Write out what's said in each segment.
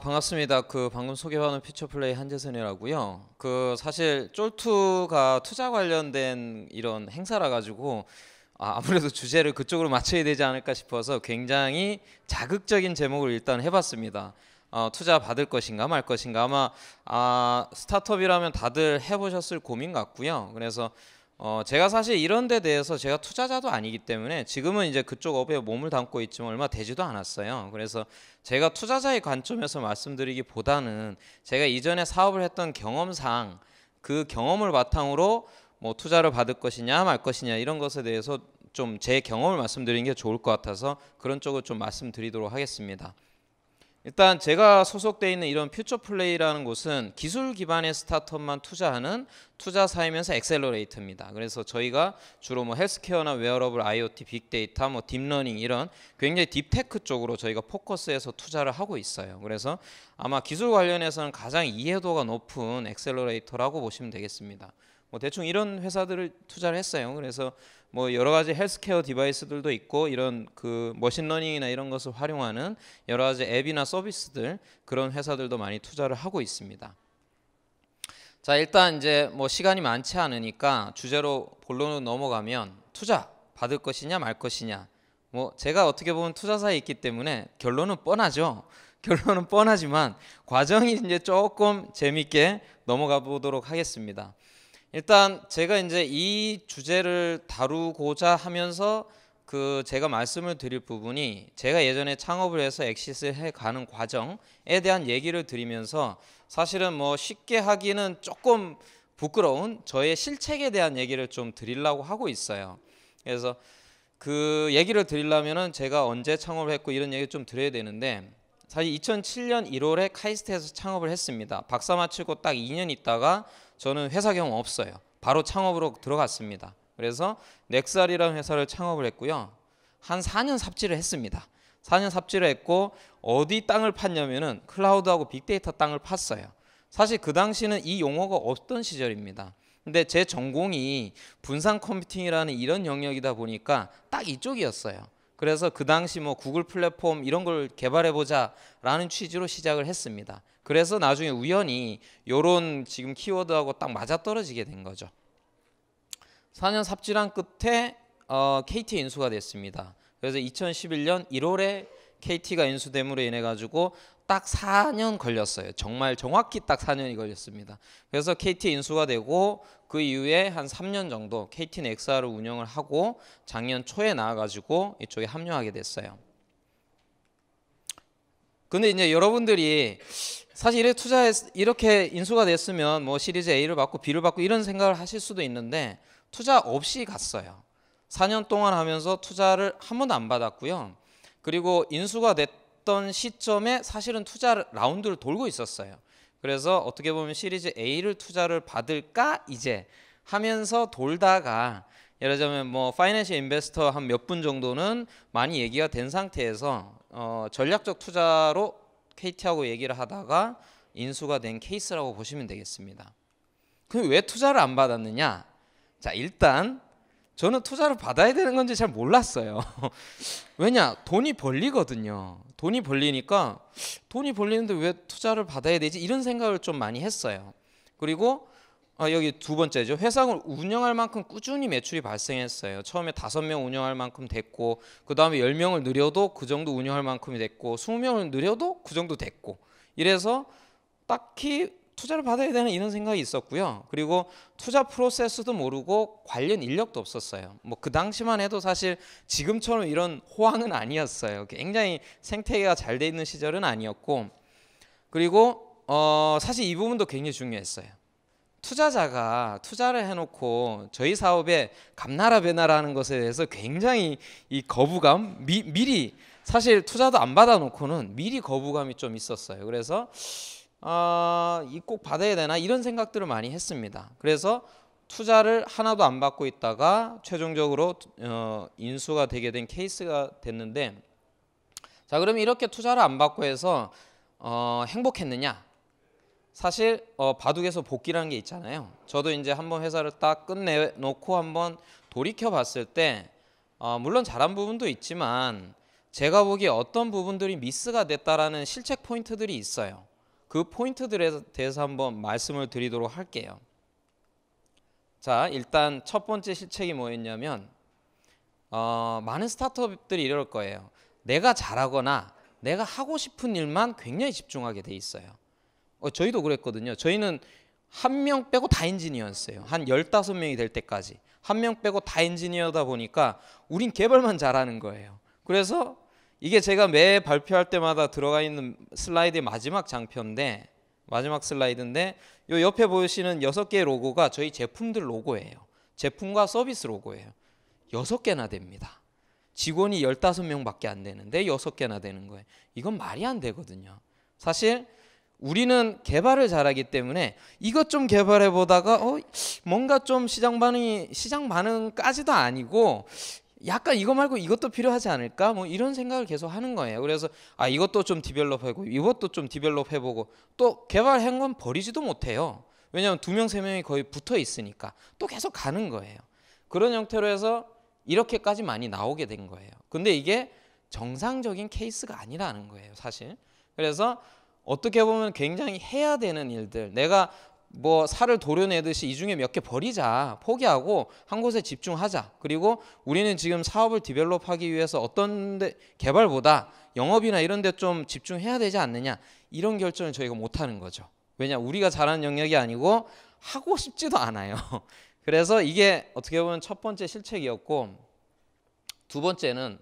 반갑습니다. 방금 소개받은 퓨처플레이 한재선이라고요. 사실 쫄투가 투자 관련된 이런 행사라 가지고 아무래도 주제를 그쪽으로 맞춰야 되지 않을까 싶어서 굉장히 자극적인 제목을 일단 해봤습니다. 투자 받을 것인가 말 것인가. 아마 스타트업이라면 다들 해보셨을 고민 같고요. 그래서 제가 사실 이런 데 대해서 제가 투자자도 아니기 때문에 지금은 이제 그쪽 업에 몸을 담고 있지만 얼마 되지도 않았어요. 그래서 제가 투자자의 관점에서 말씀드리기보다는 제가 이전에 사업을 했던 경험상 그 경험을 바탕으로 뭐 투자를 받을 것이냐 말 것이냐 이런 것에 대해서 좀 제 경험을 말씀드리는 게 좋을 것 같아서 그런 쪽을 좀 말씀드리도록 하겠습니다. 일단 제가 소속되어 있는 이런 퓨처플레이라는 곳은 기술 기반의 스타트업만 투자하는 투자사이면서 엑셀러레이터입니다. 그래서 저희가 주로 뭐 헬스케어나 웨어러블, IoT, 빅데이터, 뭐 딥러닝 이런 굉장히 딥테크 쪽으로 저희가 포커스해서 투자를 하고 있어요. 그래서 아마 기술 관련해서는 가장 이해도가 높은 엑셀러레이터라고 보시면 되겠습니다. 뭐 대충 이런 회사들을 투자를 했어요. 그래서 뭐 여러 가지 헬스케어 디바이스들도 있고 이런 머신러닝이나 이런 것을 활용하는 여러 가지 앱이나 서비스들 그런 회사들도 많이 투자를 하고 있습니다. 자, 일단 이제 뭐 시간이 많지 않으니까 주제로 본론으로 넘어가면 투자 받을 것이냐 말 것이냐. 뭐 제가 어떻게 보면 투자사에 있기 때문에 결론은 뻔하죠. 결론은 뻔하지만 과정이 이제 조금 재밌게 넘어가 보도록 하겠습니다. 일단 제가 이제 이 주제를 다루고자 하면서 제가 말씀을 드릴 부분이 제가 예전에 창업을 해서 엑시트를 해가는 과정에 대한 얘기를 드리면서 사실은 뭐 쉽게 하기는 조금 부끄러운 저의 실책에 대한 얘기를 좀 드리려고 하고 있어요. 그래서 그 얘기를 드리려면은 제가 언제 창업을 했고 이런 얘기를 좀 드려야 되는데 사실 2007년 1월에 카이스트에서 창업을 했습니다. 박사 마치고 딱 2년 있다가 저는 회사 경험 없어요. 바로 창업으로 들어갔습니다. 그래서 넥살이라는 회사를 창업을 했고요. 한 4년 삽질을 했습니다. 4년 삽질을 했고 어디 땅을 팠냐면은 클라우드하고 빅데이터 땅을 팠어요. 사실 그 당시는 이 용어가 없던 시절입니다. 근데 제 전공이 분산 컴퓨팅이라는 이런 영역이다 보니까 딱 이쪽이었어요. 그래서 그 당시 뭐 구글 플랫폼 이런 걸 개발해보자 라는 취지로 시작을 했습니다. 그래서 나중에 우연히 요런 지금 키워드하고 딱 맞아떨어지게 된 거죠. 4년 삽질한 끝에 KT에 인수가 됐습니다. 그래서 2011년 1월에 KT가 인수됨으로 인해 가지고 딱 4년 걸렸어요. 정말 정확히 딱 4년이 걸렸습니다. 그래서 KT 인수가 되고 그 이후에 한 3년 정도 KT는 엑사를 운영을 하고 작년 초에 나와가지고 이쪽에 합류하게 됐어요. 근데 이제 여러분들이 사실 이렇게 인수가 됐으면 뭐 시리즈 A를 받고 B를 받고 이런 생각을 하실 수도 있는데 투자 없이 갔어요. 4년 동안 하면서 투자를 한 번도 안 받았고요. 그리고 인수가 됐던 시점에 사실은 투자 라운드를 돌고 있었어요. 그래서 어떻게 보면 시리즈 A를 투자를 받을까 이제 하면서 돌다가 예를 들자면 뭐 파이낸셜 인베스터 한 몇 분 정도는 많이 얘기가 된 상태에서 전략적 투자로 KT하고 얘기를 하다가 인수가 된 케이스라고 보시면 되겠습니다. 그럼 왜 투자를 안 받았느냐? 자, 일단 저는 투자를 받아야 되는 건지 잘 몰랐어요. 왜냐? 돈이 벌리거든요. 돈이 벌리니까 돈이 벌리는데 왜 투자를 받아야 되지? 이런 생각을 좀 많이 했어요. 그리고 여기 두 번째죠. 회사를 운영할 만큼 꾸준히 매출이 발생했어요. 처음에 5명 운영할 만큼 됐고 그 다음에 10명을 늘려도 그 정도 운영할 만큼이 됐고 20명을 늘려도 그 정도 됐고 이래서 딱히 투자를 받아야 되는 이런 생각이 있었고요. 그리고 투자 프로세스도 모르고 관련 인력도 없었어요. 뭐 그 당시만 해도 사실 지금처럼 이런 호황은 아니었어요. 굉장히 생태계가 잘 돼 있는 시절은 아니었고 그리고 사실 이 부분도 굉장히 중요했어요. 투자자가 투자를 해놓고 저희 사업에 감나라 배나라는 것에 대해서 굉장히 이 거부감 미리 사실 투자도 안 받아놓고는 미리 거부감이 좀 있었어요. 그래서 이 꼭 받아야 되나 이런 생각들을 많이 했습니다. 그래서 투자를 하나도 안 받고 있다가 최종적으로 인수가 되게 된 케이스가 됐는데 자 그러면 이렇게 투자를 안 받고 해서 행복했느냐? 사실 바둑에서 복기라는 게 있잖아요. 저도 이제 한번 회사를 딱 끝내놓고 한번 돌이켜 봤을 때 물론 잘한 부분도 있지만 제가 보기에 어떤 부분들이 미스가 됐다라는 실책 포인트들이 있어요. 그 포인트들에 대해서 한번 말씀을 드리도록 할게요. 자, 일단 첫 번째 실책이 뭐였냐면 많은 스타트업들이 이럴 거예요. 내가 잘하거나 내가 하고 싶은 일만 굉장히 집중하게 돼 있어요. 저희도 그랬거든요. 저희는 한 명 빼고 다 엔지니어였어요. 한 15명이 될 때까지 한 명 빼고 다 엔지니어다 보니까 우린 개발만 잘하는 거예요. 그래서 이게 제가 매 발표할 때마다 들어가 있는 슬라이드의 마지막 장표인데, 마지막 슬라이드인데 요 옆에 보시는 6개의 로고가 저희 제품들 로고예요. 제품과 서비스 로고예요. 6개나 됩니다. 직원이 15명밖에 안 되는데 6개나 되는 거예요. 이건 말이 안 되거든요. 사실 우리는 개발을 잘하기 때문에 이것 좀 개발해 보다가 뭔가 좀 시장 반응까지도 아니고 약간 이거 말고 이것도 필요하지 않을까? 뭐 이런 생각을 계속 하는 거예요. 그래서 이것도 좀 디벨롭하고 이것도 좀 디벨롭해보고 또 개발한 건 버리지도 못해요. 왜냐하면 2명, 3명이 거의 붙어 있으니까 또 계속 가는 거예요. 그런 형태로 해서 이렇게까지 많이 나오게 된 거예요. 근데 이게 정상적인 케이스가 아니라는 거예요, 사실. 그래서 어떻게 보면 굉장히 해야 되는 일들, 내가 뭐 살을 도려내듯이 이 중에 몇 개 버리자, 포기하고 한 곳에 집중하자. 그리고 우리는 지금 사업을 디벨롭하기 위해서 어떤 데 개발보다 영업이나 이런 데 좀 집중해야 되지 않느냐, 이런 결정을 저희가 못하는 거죠. 왜냐, 우리가 잘하는 영역이 아니고 하고 싶지도 않아요. 그래서 이게 어떻게 보면 첫 번째 실책이었고, 두 번째는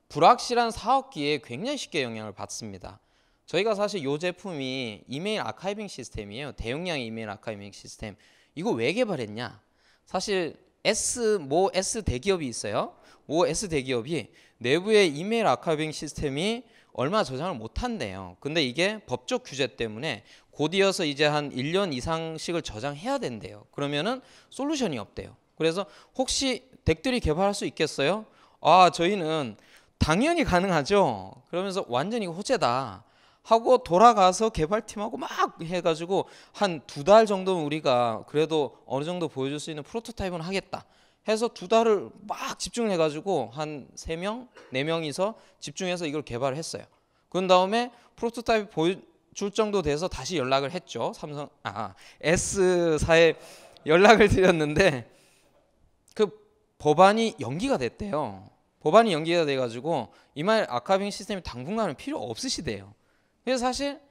불확실한 사업기에 굉장히 쉽게 영향을 받습니다. 저희가 사실 이 제품이 이메일 아카이빙 시스템이에요. 대용량의 이메일 아카이빙 시스템. 이거 왜 개발했냐? 사실 S 대기업이 있어요. S 대기업이 내부의 이메일 아카이빙 시스템이 얼마 저장을 못한대요. 근데 이게 법적 규제 때문에 곧이어서 이제 한 1년 이상씩을 저장해야 된대요. 그러면은 솔루션이 없대요. 그래서 혹시 덱들이 개발할 수 있겠어요? 저희는 당연히 가능하죠. 그러면서 완전히 호재다 하고 돌아가서 개발팀하고 막 해가지고 한 2달 정도는 우리가 그래도 어느 정도 보여줄 수 있는 프로토타입은 하겠다 해서 2달을 막 집중을 해가지고 한 3명, 4명이서 집중해서 이걸 개발을 했어요. 그런 다음에 프로토타입 보여줄 정도 돼서 다시 연락을 했죠. S사에 연락을 드렸는데 그 법안이 연기가 됐대요. 법안이 연기가 돼가지고 이메일 아카이빙 시스템이 당분간은 필요 없으시대요. 그래서 사실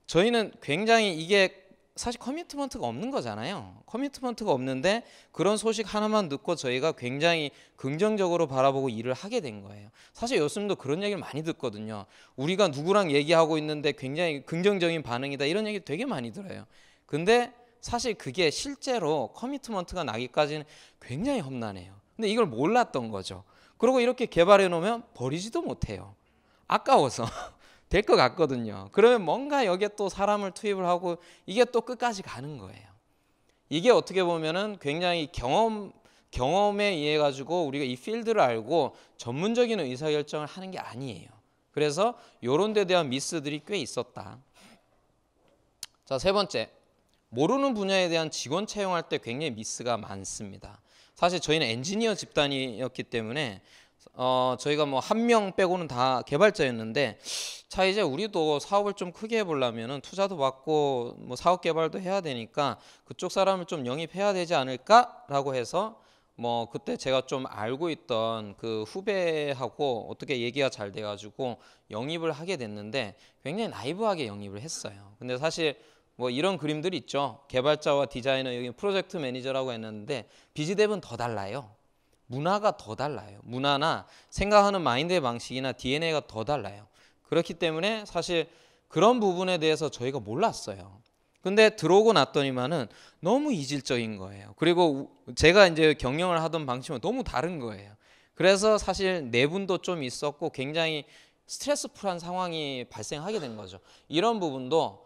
저희는 굉장히 이게 사실 커미트먼트가 없는 거잖아요. 커미트먼트가 없는데 그런 소식 하나만 듣고 저희가 굉장히 긍정적으로 바라보고 일을 하게 된 거예요. 사실 요즘도 그런 얘기를 많이 듣거든요. 우리가 누구랑 얘기하고 있는데 굉장히 긍정적인 반응이다, 이런 얘기 되게 많이 들어요. 근데 사실 그게 실제로 커미트먼트가 나기까지는 굉장히 험난해요. 근데 이걸 몰랐던 거죠. 그리고 이렇게 개발해 놓으면 버리지도 못해요. 아까워서. 될 것 같거든요. 그러면 뭔가 여기에 또 사람을 투입을 하고 이게 또 끝까지 가는 거예요. 이게 어떻게 보면은 굉장히 경험에 의해 가지고 우리가 이 필드를 알고 전문적인 의사결정을 하는 게 아니에요. 그래서 이런 데 대한 미스들이 꽤 있었다. 자, 세 번째, 모르는 분야에 대한 직원 채용할 때 굉장히 미스가 많습니다. 사실 저희는 엔지니어 집단이었기 때문에 저희가 뭐 1명 빼고는 다 개발자였는데, 자 이제 우리도 사업을 좀 크게 해보려면은 투자도 받고 뭐 사업 개발도 해야 되니까 그쪽 사람을 좀 영입해야 되지 않을까라고 해서 뭐 그때 제가 좀 알고 있던 그 후배하고 어떻게 얘기가 잘 돼가지고 영입을 하게 됐는데 굉장히 나이브하게 영입을 했어요. 근데 사실 뭐 이런 그림들이 있죠. 개발자와 디자이너, 여기 프로젝트 매니저라고 했는데 비즈뎁은 더 달라요. 문화가 더 달라요. 문화나 생각하는 마인드의 방식이나 DNA가 더 달라요. 그렇기 때문에 사실 그런 부분에 대해서 저희가 몰랐어요. 근데 들어오고 났더니만은 너무 이질적인 거예요. 그리고 제가 이제 경영을 하던 방식은 너무 다른 거예요. 그래서 사실 내분도 좀 있었고 굉장히 스트레스풀한 상황이 발생하게 된 거죠. 이런 부분도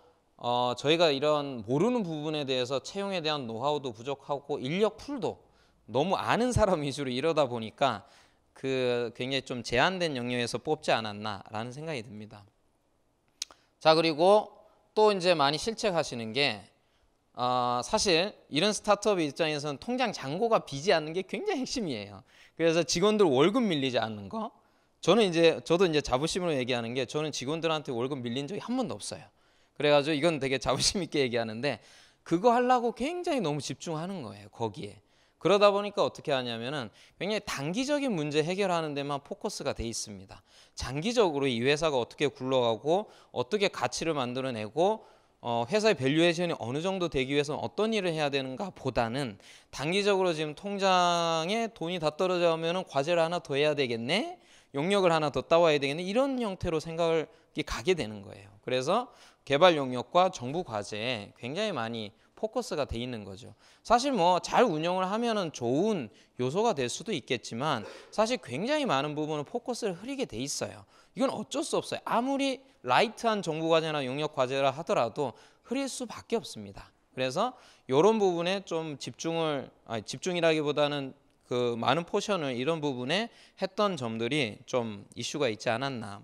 저희가 이런 모르는 부분에 대해서 채용에 대한 노하우도 부족하고 인력 풀도 너무 아는 사람 위주로 이러다 보니까 그 굉장히 좀 제한된 영역에서 뽑지 않았나라는 생각이 듭니다. 자, 그리고 또 이제 많이 실책하시는 게 사실 이런 스타트업 입장에서는 통장 잔고가 비지 않는 게 굉장히 핵심이에요. 그래서 직원들 월급 밀리지 않는 거, 저도 이제 자부심으로 얘기하는 게 저는 직원들한테 월급 밀린 적이 한 번도 없어요. 그래가지고 이건 되게 자부심 있게 얘기하는데 그거 하려고 굉장히 너무 집중하는 거예요. 거기에. 그러다 보니까 어떻게 하냐면은 굉장히 단기적인 문제 해결하는 데만 포커스가 돼 있습니다. 장기적으로 이 회사가 어떻게 굴러가고 어떻게 가치를 만들어내고 회사의 밸류에이션이 어느 정도 되기 위해서 어떤 일을 해야 되는가 보다는 단기적으로 지금 통장에 돈이 다 떨어져면은 과제를 하나 더 해야 되겠네, 용역을 하나 더 따와야 되겠네, 이런 형태로 생각을 가게 되는 거예요. 그래서 개발 용역과 정부 과제에 굉장히 많이 포커스가 돼 있는 거죠. 사실 뭐 잘 운영을 하면은 좋은 요소가 될 수도 있겠지만 사실 굉장히 많은 부분은 포커스를 흐리게 돼 있어요. 이건 어쩔 수 없어요. 아무리 라이트한 정부 과제나 용역 과제라 하더라도 흐릴 수밖에 없습니다. 그래서 이런 부분에 좀 집중이라기보다는 그 많은 포션을 이런 부분에 했던 점들이 좀 이슈가 있지 않았나.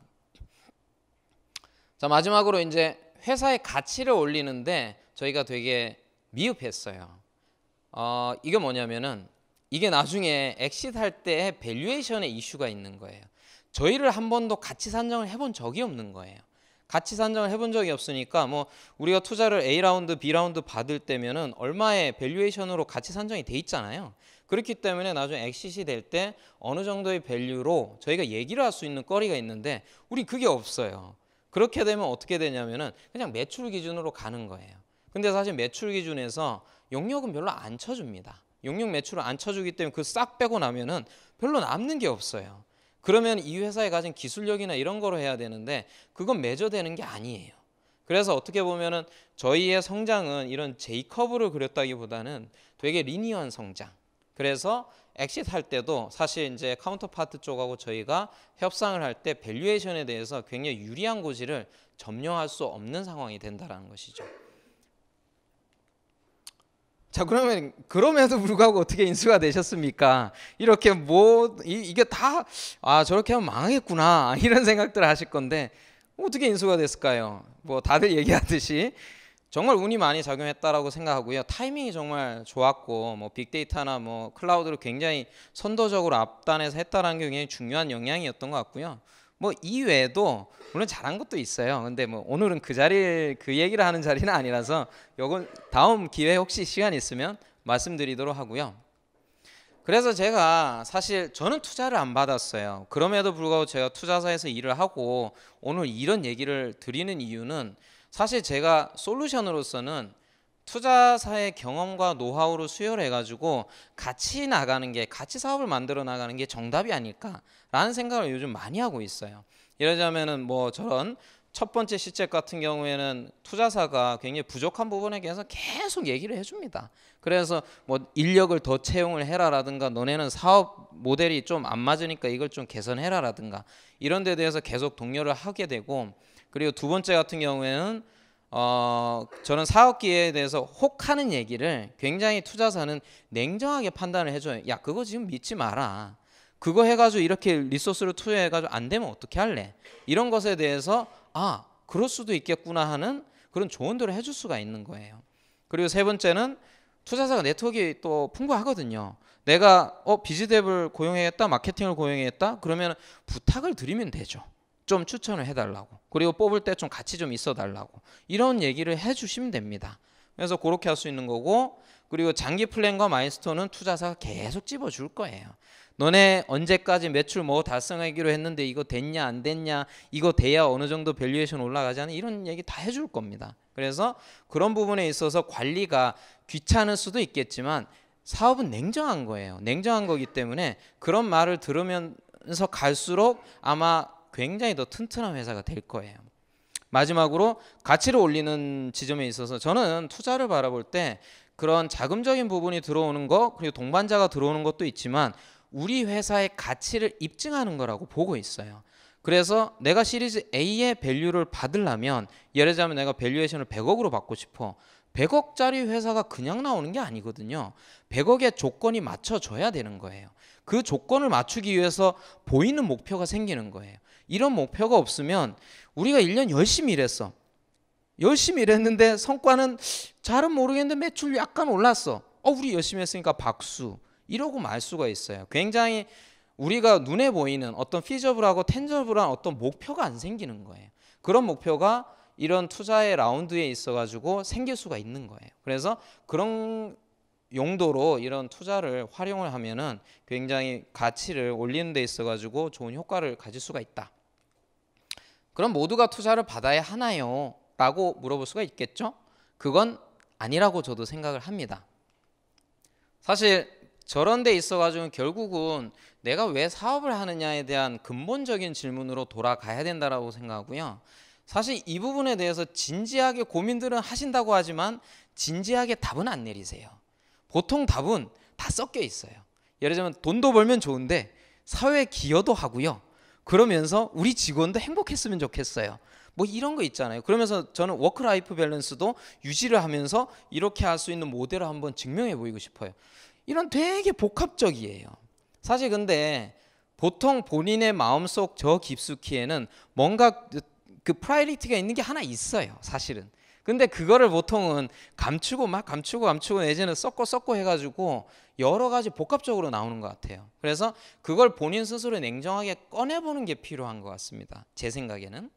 자, 마지막으로 이제 회사의 가치를 올리는데 저희가 되게 미흡했어요. 이게 뭐냐면은 이게 나중에 엑시트할 때 밸류에이션에 이슈가 있는 거예요. 저희를 한 번도 가치 산정을 해본 적이 없는 거예요. 가치 산정을 해본 적이 없으니까 뭐 우리가 투자를 A라운드, B라운드 받을 때면은 얼마의 밸류에이션으로 가치 산정이 돼 있잖아요. 그렇기 때문에 나중에 엑시트 될 때 어느 정도의 밸류로 저희가 얘기를 할 수 있는 거리가 있는데 우리 그게 없어요. 그렇게 되면 어떻게 되냐면은 그냥 매출 기준으로 가는 거예요. 근데 사실 매출 기준에서 용역은 별로 안 쳐줍니다. 용역 매출을 안 쳐주기 때문에 그 싹 빼고 나면은 별로 남는 게 없어요. 그러면 이 회사에 가진 기술력이나 이런 거로 해야 되는데 그건 매저되는 게 아니에요. 그래서 어떻게 보면은 저희의 성장은 이런 J커브를 그렸다기보다는 되게 리니어한 성장. 그래서 엑시트 할 때도 사실 이제 카운터파트 쪽하고 저희가 협상을 할 때 밸류에이션에 대해서 굉장히 유리한 고지를 점령할 수 없는 상황이 된다는 것이죠. 자, 그러면 그럼에도 불구하고 어떻게 인수가 되셨습니까? 이렇게 이게 다 저렇게 하면 망하겠구나 이런 생각들을 하실 건데 어떻게 인수가 됐을까요? 뭐 다들 얘기하듯이 정말 운이 많이 작용했다라고 생각하고요. 타이밍이 정말 좋았고 뭐 빅데이터나 뭐 클라우드를 굉장히 선도적으로 앞단에서 했다라는 게 굉장히 중요한 영향이었던 것 같고요. 뭐 이외에도 물론 잘한 것도 있어요. 근데 뭐 오늘은 그 얘기를 하는 자리는 아니라서 요건 다음 기회에 혹시 시간 있으면 말씀드리도록 하고요. 그래서 제가 사실 저는 투자를 안 받았어요. 그럼에도 불구하고 제가 투자사에서 일을 하고 오늘 이런 얘기를 드리는 이유는 사실 제가 솔루션으로서는 투자사의 경험과 노하우를 수혈해가지고 같이 나가는 게, 같이 사업을 만들어 나가는 게 정답이 아닐까라는 생각을 요즘 많이 하고 있어요. 이러자면은 뭐 저런 첫 번째 시책 같은 경우에는 투자사가 굉장히 부족한 부분에 대해서 계속 얘기를 해줍니다. 그래서 뭐 인력을 더 채용을 해라라든가 너네는 사업 모델이 좀 안 맞으니까 이걸 좀 개선해라라든가 이런 데 대해서 계속 독려를 하게 되고, 그리고 두 번째 같은 경우에는 저는 사업 기회에 대해서 혹하는 얘기를 굉장히 투자사는 냉정하게 판단을 해줘요. 야, 그거 지금 믿지 마라. 그거 해가지고 이렇게 리소스를 투여해가지고 안 되면 어떻게 할래? 이런 것에 대해서 그럴 수도 있겠구나 하는 그런 조언들을 해줄 수가 있는 거예요. 그리고 세 번째는 투자사가 네트워크가 또 풍부하거든요. 내가 비즈뎁을 고용해야겠다, 마케팅을 고용해야겠다, 그러면 부탁을 드리면 되죠. 좀 추천을 해달라고, 그리고 뽑을 때 좀 같이 좀 있어 달라고, 이런 얘기를 해주시면 됩니다. 그래서 그렇게 할 수 있는 거고, 그리고 장기 플랜과 마일스톤은 투자사가 계속 찝어줄 거예요. 너네 언제까지 매출 뭐 달성하기로 했는데 이거 됐냐 안 됐냐, 이거 돼야 어느 정도 밸류에이션 올라가지 않는, 이런 얘기 다 해줄 겁니다. 그래서 그런 부분에 있어서 관리가 귀찮을 수도 있겠지만 사업은 냉정한 거예요. 냉정한 거기 때문에 그런 말을 들으면서 갈수록 아마 굉장히 더 튼튼한 회사가 될 거예요. 마지막으로 가치를 올리는 지점에 있어서 저는 투자를 바라볼 때 그런 자금적인 부분이 들어오는 거, 그리고 동반자가 들어오는 것도 있지만 우리 회사의 가치를 입증하는 거라고 보고 있어요. 그래서 내가 시리즈 A의 밸류를 받으려면, 예를 들자면 내가 밸류에이션을 100억으로 받고 싶어. 100억짜리 회사가 그냥 나오는 게 아니거든요. 100억의 조건이 맞춰져야 되는 거예요. 그 조건을 맞추기 위해서 보이는 목표가 생기는 거예요. 이런 목표가 없으면 우리가 1년 열심히 일했어. 열심히 일했는데 성과는 잘은 모르겠는데 매출 약간 올랐어. 우리 열심히 했으니까 박수. 이러고 말 수가 있어요. 굉장히 우리가 눈에 보이는 어떤 피저블하고 텐저블한 어떤 목표가 안 생기는 거예요. 그런 목표가 이런 투자의 라운드에 있어가지고 생길 수가 있는 거예요. 그래서 그런 용도로 이런 투자를 활용을 하면은 굉장히 가치를 올리는 데 있어가지고 좋은 효과를 가질 수가 있다. 그럼 모두가 투자를 받아야 하나요? 라고 물어볼 수가 있겠죠? 그건 아니라고 저도 생각을 합니다. 사실 저런 데 있어가지고 결국은 내가 왜 사업을 하느냐에 대한 근본적인 질문으로 돌아가야 된다라고 생각하고요. 사실 이 부분에 대해서 진지하게 고민들은 하신다고 하지만 진지하게 답은 안 내리세요. 보통 답은 다 섞여 있어요. 예를 들면 돈도 벌면 좋은데 사회에 기여도 하고요. 그러면서 우리 직원도 행복했으면 좋겠어요. 뭐 이런 거 있잖아요. 그러면서 저는 워크라이프 밸런스도 유지를 하면서 이렇게 할 수 있는 모델을 한번 증명해 보이고 싶어요. 이런 되게 복합적이에요. 사실 근데 보통 본인의 마음속 저 깊숙이에는 뭔가 그 프라이어리티가 있는 게 하나 있어요. 사실은. 근데 그거를 보통은 감추고 내지는 섞고 해가지고 여러 가지 복합적으로 나오는 것 같아요. 그래서 그걸 본인 스스로 냉정하게 꺼내보는 게 필요한 것 같습니다. 제 생각에는.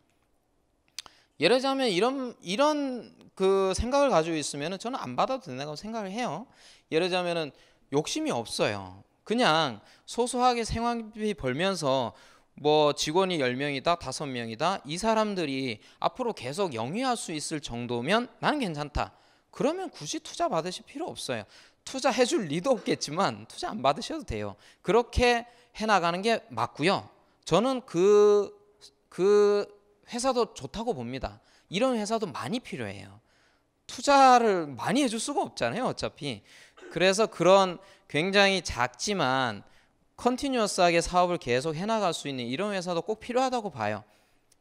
예를 들자면 이런 그 생각을 가지고 있으면 저는 안 받아도 된다고 생각을 해요. 예를 들자면은 욕심이 없어요. 그냥 소소하게 생활비 벌면서 뭐 직원이 10명이다 5명이다 이 사람들이 앞으로 계속 영위할 수 있을 정도면 나는 괜찮다. 그러면 굳이 투자 받으실 필요 없어요. 투자해 줄 리도 없겠지만 투자 안 받으셔도 돼요. 그렇게 해나가는 게 맞고요. 저는 그 회사도 좋다고 봅니다. 이런 회사도 많이 필요해요. 투자를 많이 해줄 수가 없잖아요. 어차피. 그래서 그런 굉장히 작지만 컨티뉴어스하게 사업을 계속 해나갈 수 있는 이런 회사도 꼭 필요하다고 봐요.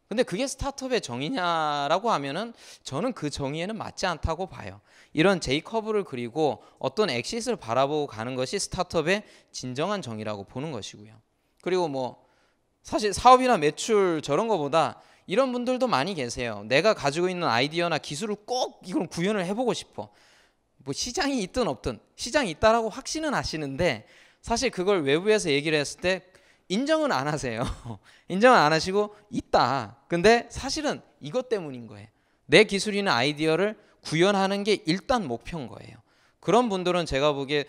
근데 그게 스타트업의 정의냐라고 하면은 저는 그 정의에는 맞지 않다고 봐요. 이런 J커브를 그리고 어떤 엑싯을 바라보고 가는 것이 스타트업의 진정한 정의라고 보는 것이고요. 그리고 뭐 사실 사업이나 매출 저런 거보다 이런 분들도 많이 계세요. 내가 가지고 있는 아이디어나 기술을 꼭 이걸 구현을 해보고 싶어. 뭐 시장이 있든 없든 시장이 있다라고 확신은 하시는데 사실 그걸 외부에서 얘기를 했을 때 인정은 안 하세요. 인정은 안 하시고 있다. 근데 사실은 이것 때문인 거예요. 내 기술이나 아이디어를 구현하는 게 일단 목표인 거예요. 그런 분들은 제가 보기에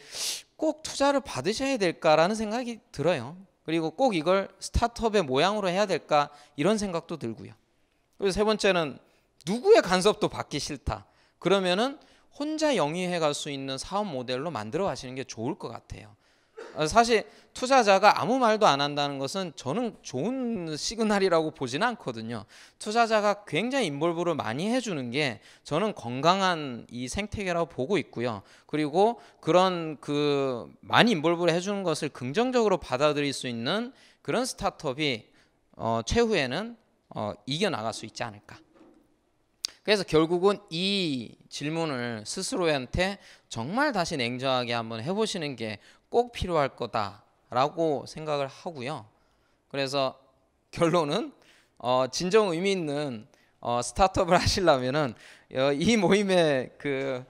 꼭 투자를 받으셔야 될까라는 생각이 들어요. 그리고 꼭 이걸 스타트업의 모양으로 해야 될까 이런 생각도 들고요. 그리고 세 번째는 누구의 간섭도 받기 싫다. 그러면은 혼자 영위해 갈 수 있는 사업 모델로 만들어 가시는 게 좋을 것 같아요. 사실 투자자가 아무 말도 안 한다는 것은 저는 좋은 시그널이라고 보지는 않거든요. 투자자가 굉장히 인볼브를 많이 해주는 게 저는 건강한 이 생태계라고 보고 있고요. 그리고 그런 그 많이 인볼브를 해주는 것을 긍정적으로 받아들일 수 있는 그런 스타트업이 최후에는 이겨나갈 수 있지 않을까. 그래서 결국은 이 질문을 스스로한테 정말 다시 냉정하게 한번 해보시는 게 꼭 필요할 거다라고 생각을 하고요. 그래서 결론은 진정 의미 있는 스타트업을 하시려면은 이 모임의 그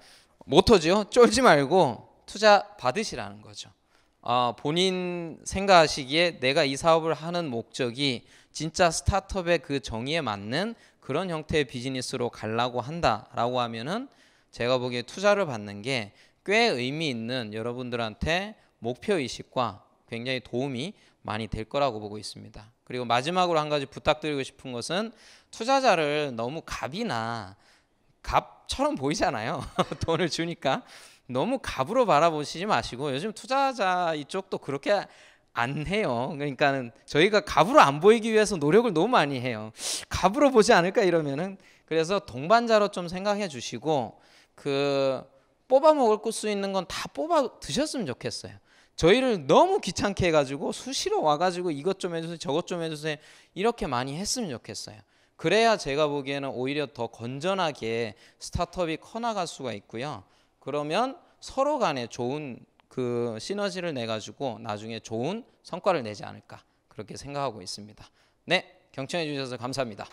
모토죠. 쫄지 말고 투자 받으시라는 거죠. 본인 생각하시기에 내가 이 사업을 하는 목적이 진짜 스타트업의 그 정의에 맞는 그런 형태의 비즈니스로 가려고 한다라고 하면은 제가 보기에 투자를 받는 게 꽤 의미 있는 여러분들한테 목표의식과 굉장히 도움이 많이 될 거라고 보고 있습니다. 그리고 마지막으로 한 가지 부탁드리고 싶은 것은 투자자를 너무 갑처럼 보이잖아요. 돈을 주니까 너무 갑으로 바라보시지 마시고 요즘 투자자 이쪽도 그렇게 안 해요. 그러니까는 저희가 갑으로 안 보이기 위해서 노력을 너무 많이 해요. 갑으로 보지 않을까 이러면은 그래서 동반자로 좀 생각해 주시고 그 뽑아 먹을 수 있는 건 다 뽑아 드셨으면 좋겠어요. 저희를 너무 귀찮게 해가지고 수시로 와가지고 이것 좀 해주세요 저것 좀 해주세요 이렇게 많이 했으면 좋겠어요. 그래야 제가 보기에는 오히려 더 건전하게 스타트업이 커나갈 수가 있고요. 그러면 서로 간에 좋은 그 시너지를 내가지고 나중에 좋은 성과를 내지 않을까 그렇게 생각하고 있습니다. 네, 경청해 주셔서 감사합니다.